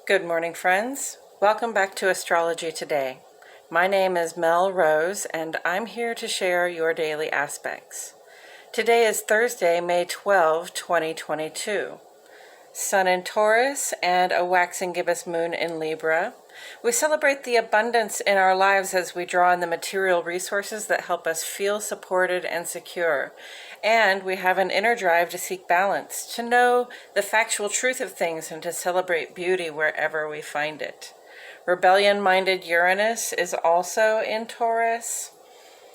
Good morning, friends. Welcome back to Astrology Today. My name is Mel Rose, and I'm here to share your daily aspects. Today is Thursday, May 12, 2022. Sun in Taurus and a waxing gibbous moon in Libra. We celebrate the abundance in our lives as we draw on the material resources that help us feel supported and secure. And we have an inner drive to seek balance, to know the factual truth of things, and to celebrate beauty wherever we find it. Rebellion-minded Uranus is also in Taurus.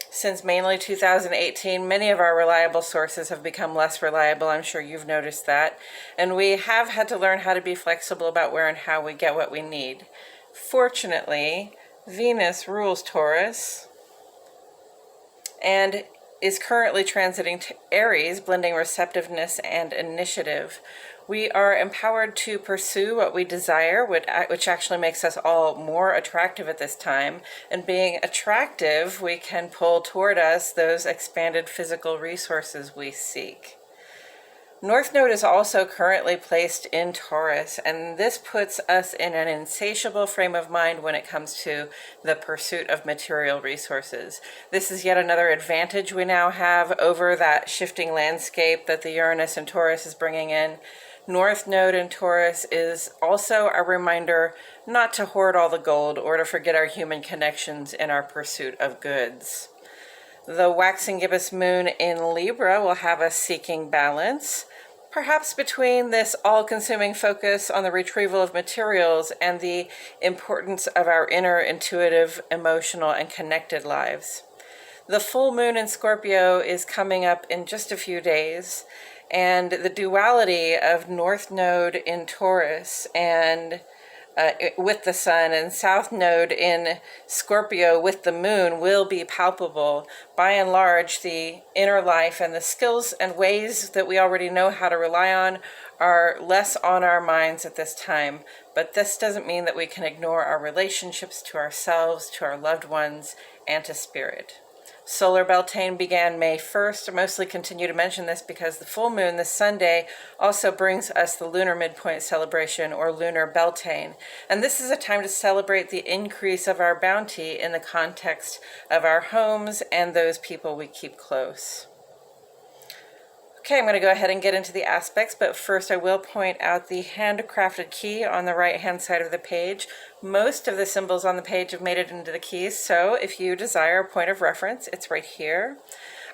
Since mainly 2018, many of our reliable sources have become less reliable. I'm sure you've noticed that. And we have had to learn how to be flexible about where and how we get what we need. Fortunately, Venus rules Taurus and is currently transiting to Aries, blending receptiveness and initiative. We are empowered to pursue what we desire, which actually makes us all more attractive at this time. And being attractive, we can pull toward us those expanded physical resources we seek. North Node is also currently placed in Taurus, and this puts us in an insatiable frame of mind when it comes to the pursuit of material resources. This is yet another advantage we now have over that shifting landscape that the Uranus and Taurus is bringing in. North Node in Taurus is also a reminder not to hoard all the gold or to forget our human connections in our pursuit of goods. The waxing gibbous moon in Libra will have us seeking balance, perhaps between this all-consuming focus on the retrieval of materials and the importance of our inner intuitive, emotional, and connected lives. The full moon in Scorpio is coming up in just a few days, and the duality of North Node in Taurus and with the sun and South Node in Scorpio with the moon will be palpable. By and large, the inner life and the skills and ways that we already know how to rely on are less on our minds at this time. But this doesn't mean that we can ignore our relationships to ourselves, to our loved ones, and to spirit. Solar Beltane began May 1st. I mostly continue to mention this because the full moon this Sunday also brings us the lunar midpoint celebration, or lunar Beltane. And this is a time to celebrate the increase of our bounty in the context of our homes and those people we keep close. Okay, I'm going to go ahead and get into the aspects, but first I will point out the handcrafted key on the right-hand side of the page. Most of the symbols on the page have made it into the keys, so if you desire a point of reference, it's right here.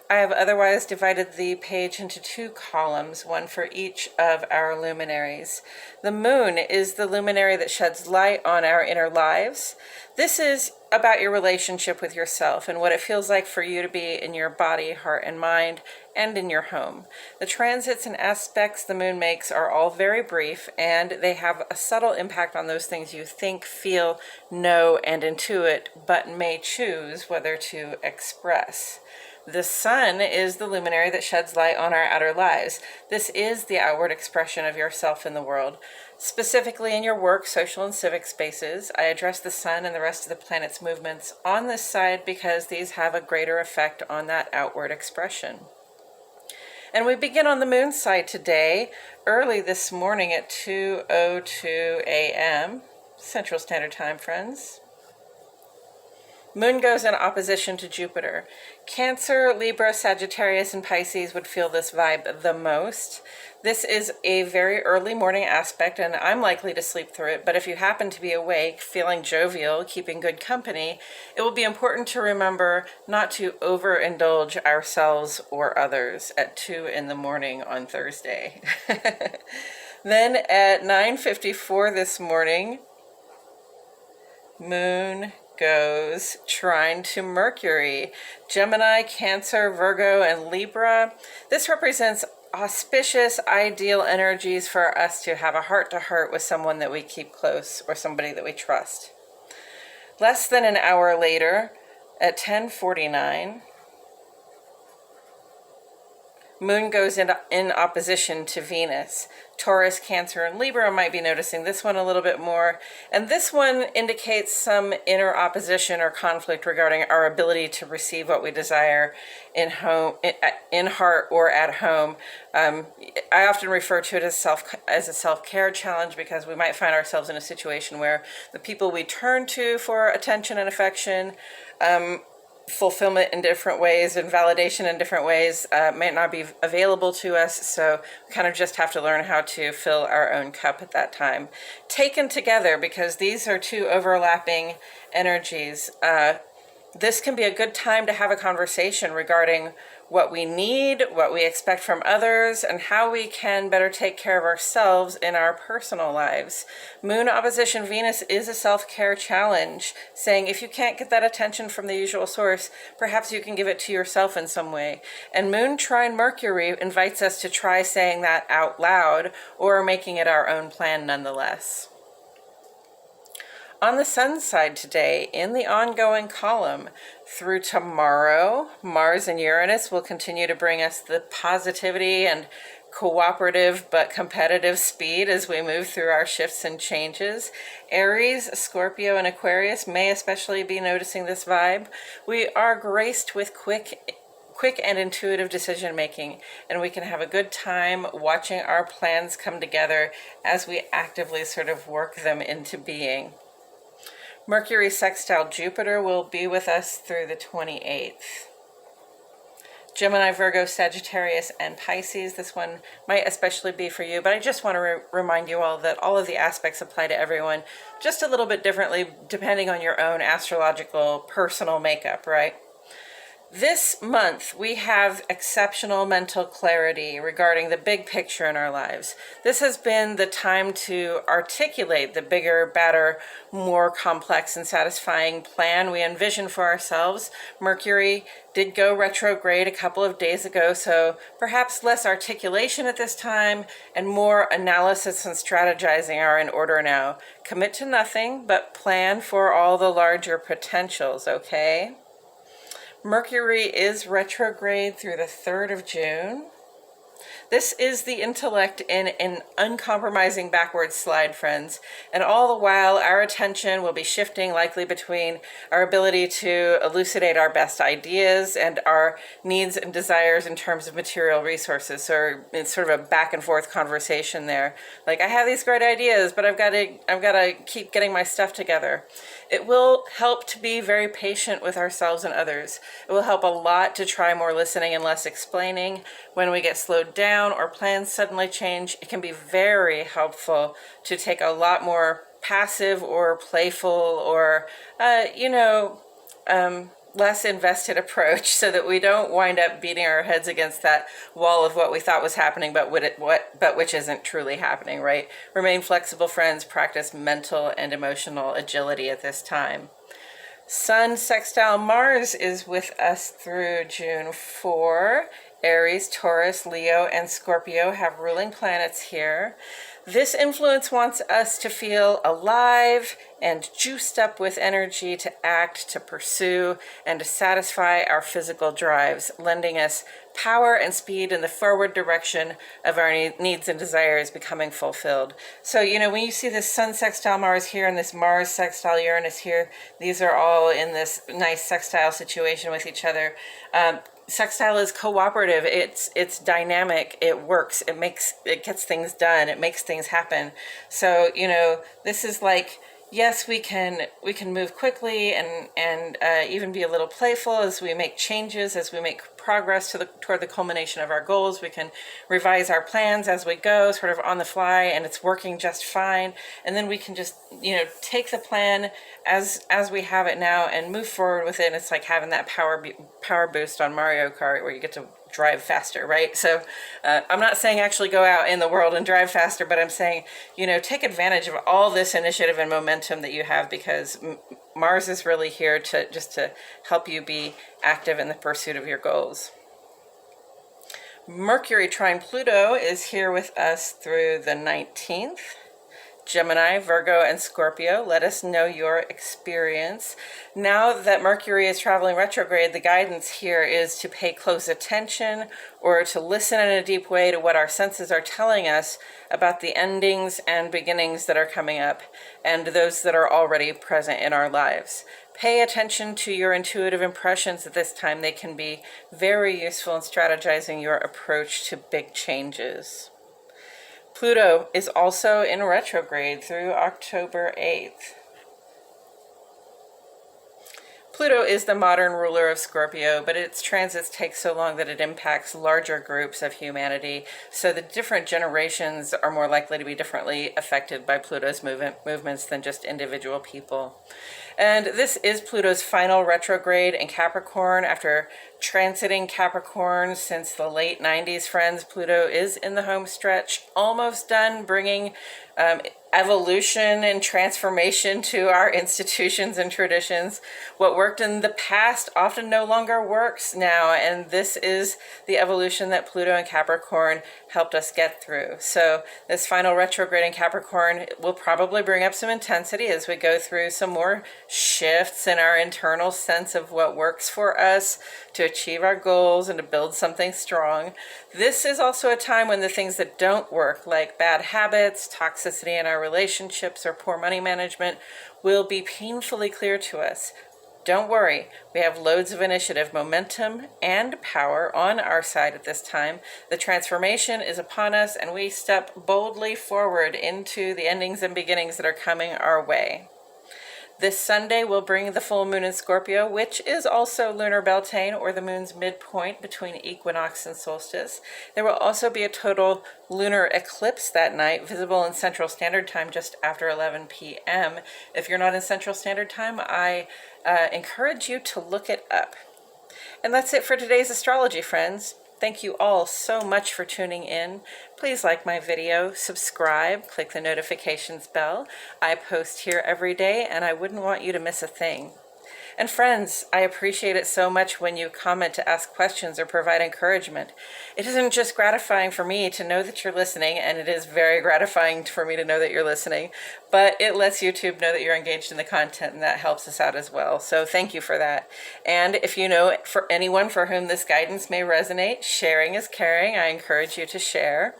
I have otherwise divided the page into two columns, one for each of our luminaries. The moon is the luminary that sheds light on our inner lives. This is about your relationship with yourself and what it feels like for you to be in your body, heart, and mind, and in your home. The transits and aspects the moon makes are all very brief, and they have a subtle impact on those things you think, feel, know, and intuit, but may choose whether to express. The sun is the luminary that sheds light on our outer lives. This is the outward expression of yourself in the world. Specifically in your work, social, and civic spaces, I address the sun and the rest of the planet's movements on this side because these have a greater effect on that outward expression. And we begin on the moon side today, early this morning at 2:02 a.m. Central Standard Time, friends. Moon goes in opposition to Jupiter. Cancer, Libra, Sagittarius, and Pisces would feel this vibe the most. This is a very early morning aspect, and I'm likely to sleep through it, but if you happen to be awake, feeling jovial, keeping good company, it will be important to remember not to overindulge ourselves or others at 2 in the morning on Thursday. Then at 9:54 this morning, Moon goes trine to Mercury, Gemini, Cancer, Virgo, and Libra. This represents auspicious, ideal energies for us to have a heart-to-heart with someone that we keep close or somebody that we trust. Less than an hour later, at 10:49, Moon goes in opposition to Venus. Taurus, Cancer, and Libra might be noticing this one a little bit more. And this one indicates some inner opposition or conflict regarding our ability to receive what we desire in heart or at home. I often refer to it as a self-care challenge, because we might find ourselves in a situation where the people we turn to for attention and affection, fulfillment in different ways and validation in different ways may not be available to us, so we kind of just have to learn how to fill our own cup at that time. Taken together, because these are two overlapping energies, this can be a good time to have a conversation regarding what we need, what we expect from others, and how we can better take care of ourselves in our personal lives. Moon opposition Venus is a self-care challenge, saying if you can't get that attention from the usual source, perhaps you can give it to yourself in some way. And Moon trine Mercury invites us to try saying that out loud, or making it our own plan nonetheless. On the Sun side today, in the ongoing column, through tomorrow, Mars and Uranus will continue to bring us the positivity and cooperative but competitive speed as we move through our shifts and changes. Aries, Scorpio, and Aquarius may especially be noticing this vibe. We are graced with quick and intuitive decision making, and we can have a good time watching our plans come together as we actively sort of work them into being. Mercury sextile Jupiter will be with us through the 28th. Gemini, Virgo, Sagittarius, and Pisces. This one might especially be for you, but I just want to remind you all that all of the aspects apply to everyone just a little bit differently depending on your own astrological personal makeup, right? This month, we have exceptional mental clarity regarding the big picture in our lives. This has been the time to articulate the bigger, better, more complex and satisfying plan we envision for ourselves. Mercury did go retrograde a couple of days ago, so perhaps less articulation at this time and more analysis and strategizing are in order now. Commit to nothing, but plan for all the larger potentials, okay? Mercury is retrograde through the 3rd of June. This is the intellect in an uncompromising backward slide, friends. And all the while, our attention will be shifting likely between our ability to elucidate our best ideas and our needs and desires in terms of material resources. So it's sort of a back and forth conversation there. Like, I have these great ideas, but I've got to keep getting my stuff together. It will help to be very patient with ourselves and others. It will help a lot to try more listening and less explaining. When we get slowed down or plans suddenly change, it can be very helpful to take a lot more passive or playful or, less invested approach, so that we don't wind up beating our heads against that wall of what we thought was happening, but which isn't truly happening, right? Remain flexible, friends. Practice mental and emotional agility at this time. Sun sextile Mars is with us through June 4. Aries, Taurus, Leo, and Scorpio have ruling planets here. This influence wants us to feel alive and juiced up with energy to act, to pursue, and to satisfy our physical drives, lending us power and speed in the forward direction of our needs and desires becoming fulfilled. So, when you see this Sun sextile Mars here and this Mars sextile Uranus here, these are all in this nice sextile situation with each other. Sextile is cooperative. It's dynamic. It works. It gets things done. It makes things happen. So, this is like, yes, we can move quickly and even be a little playful as we make changes, as we make progress toward the culmination of our goals. We can revise our plans as we go, sort of on the fly, and it's working just fine. And then we can just, take the plan as we have it now and move forward with it. And it's like having that power boost on Mario Kart where you get to drive faster, right? So I'm not saying actually go out in the world and drive faster, but I'm saying, take advantage of all this initiative and momentum that you have, because Mars is really here to help you be active in the pursuit of your goals. Mercury trine Pluto is here with us through the 19th. Gemini, Virgo, and Scorpio. Let us know your experience. Now that Mercury is traveling retrograde, the guidance here is to pay close attention or to listen in a deep way to what our senses are telling us about the endings and beginnings that are coming up and those that are already present in our lives. Pay attention to your intuitive impressions at this time. They can be very useful in strategizing your approach to big changes. Pluto is also in retrograde through October 8th. Pluto is the modern ruler of Scorpio, but its transits take so long that it impacts larger groups of humanity. So the different generations are more likely to be differently affected by Pluto's movements than just individual people. And this is Pluto's final retrograde in Capricorn. After transiting Capricorn since the late 90s, friends, Pluto is in the home stretch, almost done bringing evolution and transformation to our institutions and traditions. What worked in the past often no longer works now, and this is the evolution that Pluto and Capricorn helped us get through. So this final retrograde in Capricorn will probably bring up some intensity as we go through some more shifts in our internal sense of what works for us to achieve our goals and to build something strong. This is also a time when the things that don't work, like bad habits, toxicity in our relationships, or poor money management, will be painfully clear to us. Don't worry, we have loads of initiative, momentum, and power on our side at this time. The transformation is upon us, and we step boldly forward into the endings and beginnings that are coming our way. This Sunday will bring the full moon in Scorpio, which is also lunar Beltane, or the moon's midpoint between equinox and solstice. There will also be a total lunar eclipse that night, visible in Central Standard Time just after 11 p.m. If you're not in Central Standard Time, I encourage you to look it up. And that's it for today's astrology, friends. Thank you all so much for tuning in. Please like my video, subscribe, click the notifications bell. I post here every day, and I wouldn't want you to miss a thing. And friends, I appreciate it so much when you comment to ask questions or provide encouragement. It isn't just gratifying for me to know that you're listening, and it is very gratifying for me to know that you're listening, but it lets YouTube know that you're engaged in the content, and that helps us out as well. So thank you for that. And if you know for anyone for whom this guidance may resonate, sharing is caring. I encourage you to share.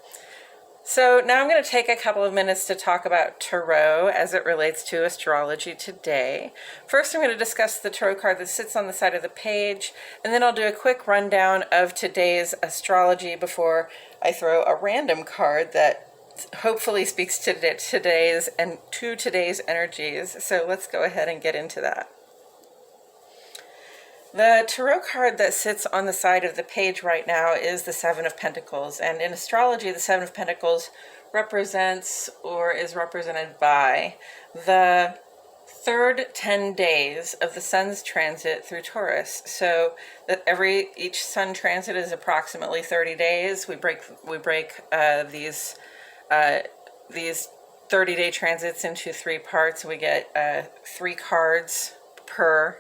So now I'm going to take a couple of minutes to talk about tarot as it relates to astrology today. First, I'm going to discuss the tarot card that sits on the side of the page, and then I'll do a quick rundown of today's astrology before I throw a random card that hopefully speaks to today's energies. So let's go ahead and get into that. The tarot card that sits on the side of the page right now is the Seven of Pentacles. And in astrology, the Seven of Pentacles represents or is represented by the third 10 days of the sun's transit through Taurus. So that each sun transit is approximately 30 days. We break these 30-day transits into 3 parts. We get 3 cards per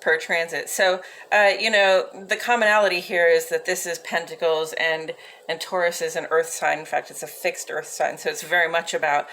per transit. So, the commonality here is that this is Pentacles and Taurus is an earth sign. In fact, it's a fixed earth sign. So it's very much about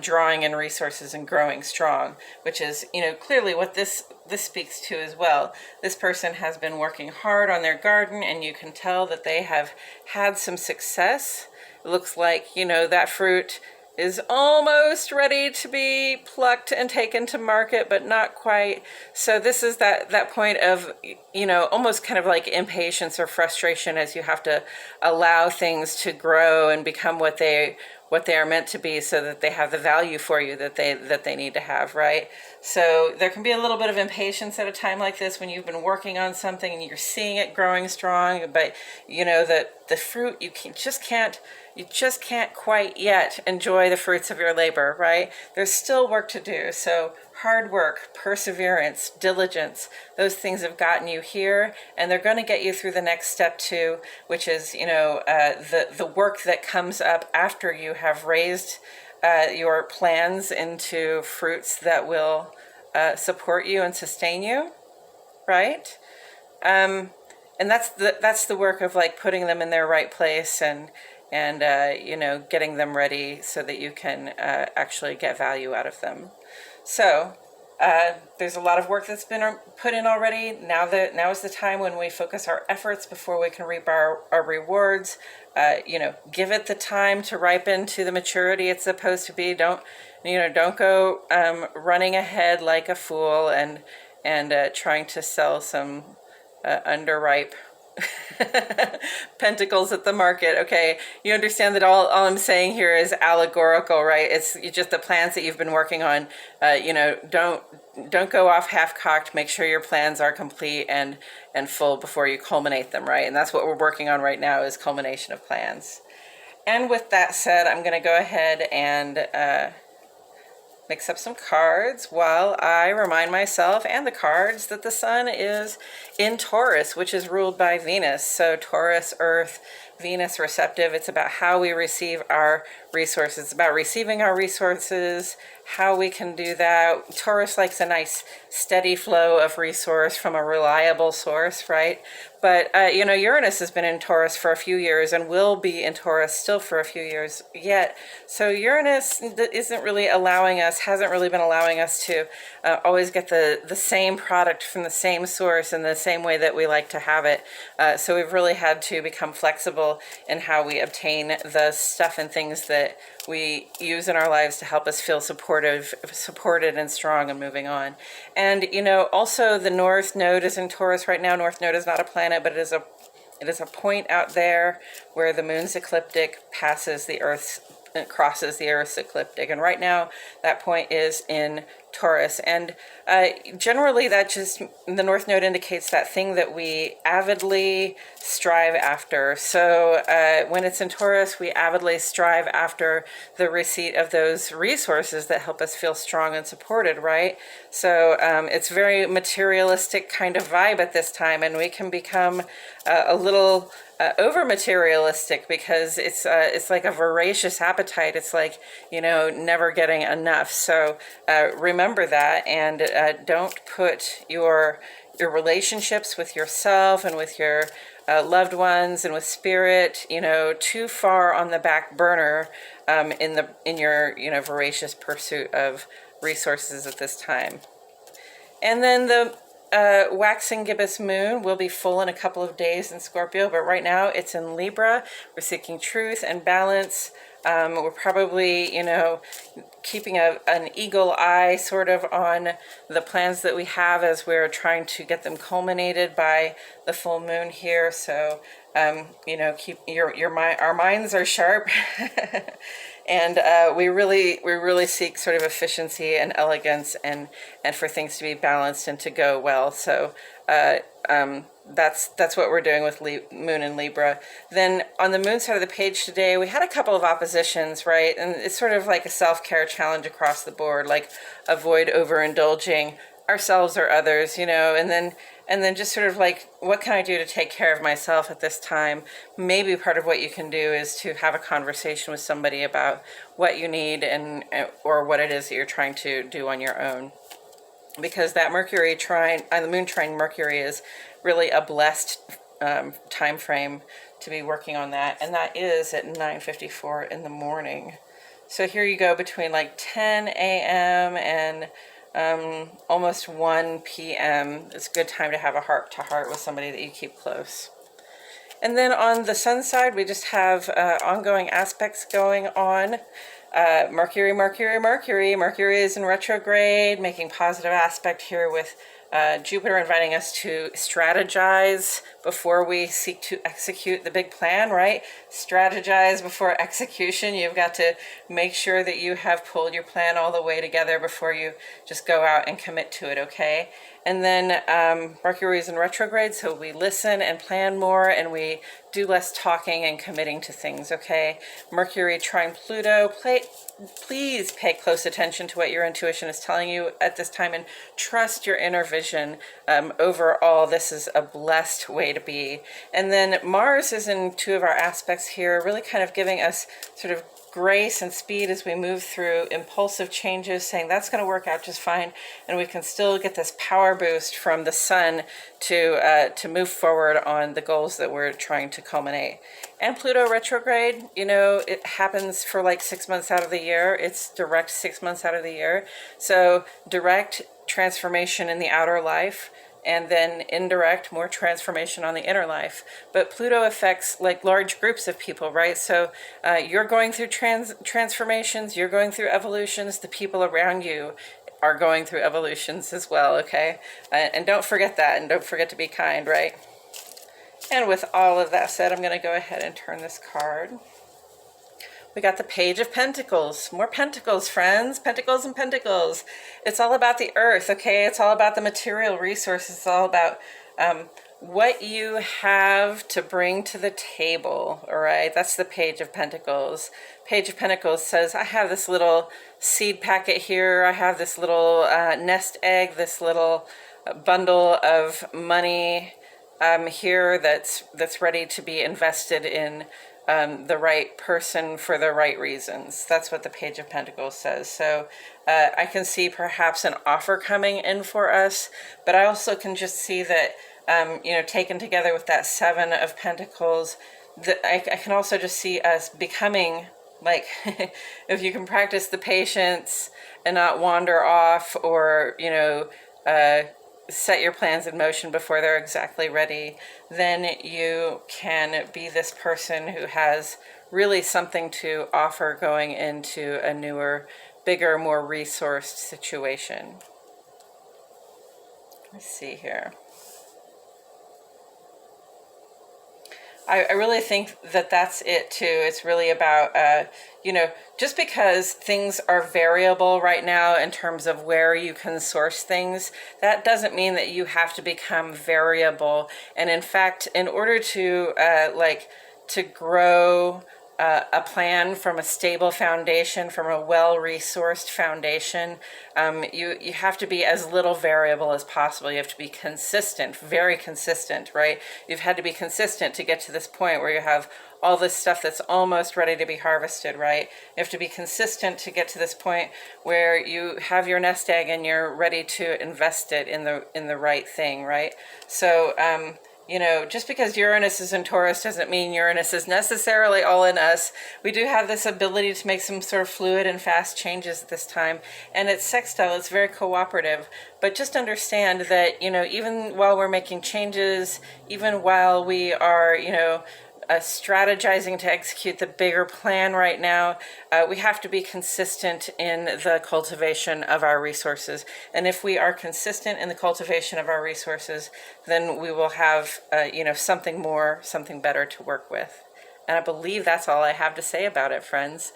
drawing in resources and growing strong, which is, clearly what this speaks to as well. This person has been working hard on their garden, and you can tell that they have had some success. It looks like, that fruit is almost ready to be plucked and taken to market, but not quite. So this is that point of, almost kind of like impatience or frustration as you have to allow things to grow and become what they are meant to be, so that they have the value for you that they need to have, right? So there can be a little bit of impatience at a time like this when you've been working on something and you're seeing it growing strong, but that the fruit you just can't quite yet enjoy the fruits of your labor, right? There's still work to do. So hard work, perseverance, diligence, those things have gotten you here, and they're going to get you through the next step too, which is, the work that comes up after you have raised your plans into fruits that will support you and sustain you, right? And that's the work of like putting them in their right place and you know, getting them ready so that you can actually get value out of them. So there's a lot of work that's been put in already. Now is the time when we focus our efforts before we can reap our rewards. You know, give it the time to ripen to the maturity it's supposed to be. Don't go running ahead like a fool and trying to sell some underripe pentacles at the market. Okay, you understand that all I'm saying here is allegorical, right? It's just the plans that you've been working on. You know, don't go off half-cocked. Make sure your plans are complete and full before you culminate them, right? And that's what we're working on right now, is culmination of plans. And with that said, I'm going to go ahead and mix up some cards while I remind myself and the cards that the sun is in Taurus, which is ruled by Venus. So Taurus, Earth, Venus, receptive. It's about how we receive our resources. It's about receiving our resources, how we can do that. Taurus likes a nice steady flow of resource from a reliable source, right? But, you know, Uranus has been in Taurus for a few years and will be in Taurus still for a few years yet. So Uranus hasn't really been allowing us to always get the same product from the same source in the same way that we like to have it. So we've really had to become flexible in how we obtain the stuff and things that we use in our lives to help us feel supported and strong and moving on. And, you know, also the North Node is in Taurus right now. North Node is not a planet, but it is a point out there where the moon's ecliptic passes the Earth's, crosses the Earth's ecliptic. And right now that point is in Taurus. And generally that just, the North Node indicates that thing that we avidly strive after. So when it's in Taurus, we avidly strive after the receipt of those resources that help us feel strong and supported, right? So it's very materialistic kind of vibe at this time, and we can become a little over materialistic because it's like a voracious appetite. It's like, you know, never getting enough. So remember that, and don't put your relationships with yourself and with your loved ones and with spirit, you know, too far on the back burner in your, you know, voracious pursuit of resources at this time. And then the waxing gibbous moon will be full in a couple of days in Scorpio, but right now it's in Libra. We're seeking truth and balance. We're probably, you know, keeping an eagle eye sort of on the plans that we have as we're trying to get them culminated by the full moon here. So, you know, keep our minds are sharp. And we really seek sort of efficiency and elegance and for things to be balanced and to go well. So that's what we're doing with Moon in Libra. Then on the Moon side of the page today, we had a couple of oppositions, right? And it's sort of like a self-care challenge across the board, like avoid overindulging ourselves or others, you know, and then just sort of like, what can I do to take care of myself at this time? Maybe part of what you can do is to have a conversation with somebody about what you need or what it is that you're trying to do on your own. Because that Mercury trine, the Moon trine Mercury, is really a blessed time frame to be working on that, and that is at 9:54 in the morning. So here you go, between like 10 a.m. and almost 1 p.m. It's a good time to have a heart-to-heart with somebody that you keep close. And then on the sun side, we just have ongoing aspects going on. Mercury is in retrograde, making positive aspect here with Jupiter, inviting us to strategize before we seek to execute the big plan, right? Strategize before execution. You've got to make sure that you have pulled your plan all the way together before you just go out and commit to it, okay? And then Mercury is in retrograde, so we listen and plan more, and we do less talking and committing to things, okay? Mercury trine Pluto, please pay close attention to what your intuition is telling you at this time and trust your inner vision. Overall, this is a blessed way to be. And then Mars is in two of our aspects here, really kind of giving us sort of grace and speed as we move through impulsive changes, saying that's going to work out just fine, and we can still get this power boost from the sun to move forward on the goals that we're trying to culminate. And Pluto retrograde, you know, it happens for like 6 months out of the year. It's direct 6 months out of the year. So direct transformation in the outer life, and then indirect, more transformation on the inner life. But Pluto affects like large groups of people, right? So you're going through transformations, you're going through evolutions, the people around you are going through evolutions as well, okay? And don't forget that, and don't forget to be kind, right? And with all of that said, I'm going to go ahead and turn this card. We got the Page of Pentacles. More pentacles, friends. Pentacles and pentacles. It's all about the earth, okay? It's all about the material resources. It's all about what you have to bring to the table, all right? That's the Page of Pentacles. Page of Pentacles says, I have this little seed packet here. I have this little nest egg, this little bundle of money here that's ready to be invested in the right person for the right reasons. That's what the Page of Pentacles says. So I can see perhaps an offer coming in for us, but I also can just see that, you know, taken together with that Seven of Pentacles, that I can also just see us becoming like, if you can practice the patience and not wander off, or, you know, set your plans in motion before they're exactly ready, then you can be this person who has really something to offer going into a newer, bigger, more resourced situation. Let's see here. I really think that that's it too. It's really about, you know, just because things are variable right now in terms of where you can source things, that doesn't mean that you have to become variable. And in fact, in order to to grow a plan from a stable foundation, from a well-resourced foundation, you have to be as little variable as possible. You have to be consistent, very consistent, right? You've had to be consistent to get to this point where you have all this stuff that's almost ready to be harvested, right? You have to be consistent to get to this point where you have your nest egg and you're ready to invest it in the right thing, right? So, you know, just because Uranus is in Taurus doesn't mean Uranus is necessarily all in us. We do have this ability to make some sort of fluid and fast changes at this time. And it's sextile, it's very cooperative. But just understand that, you know, even while we're making changes, even while we are, you know, strategizing to execute the bigger plan right now, we have to be consistent in the cultivation of our resources. And if we are consistent in the cultivation of our resources, then we will have, you know, something more, something better to work with. And I believe that's all I have to say about it, friends.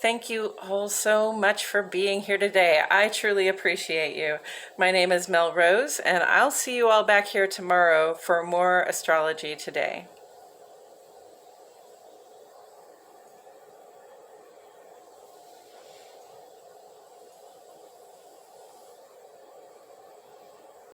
Thank you all so much for being here today. I truly appreciate you. My name is Mel Rose, and I'll see you all back here tomorrow for more Astrology Today.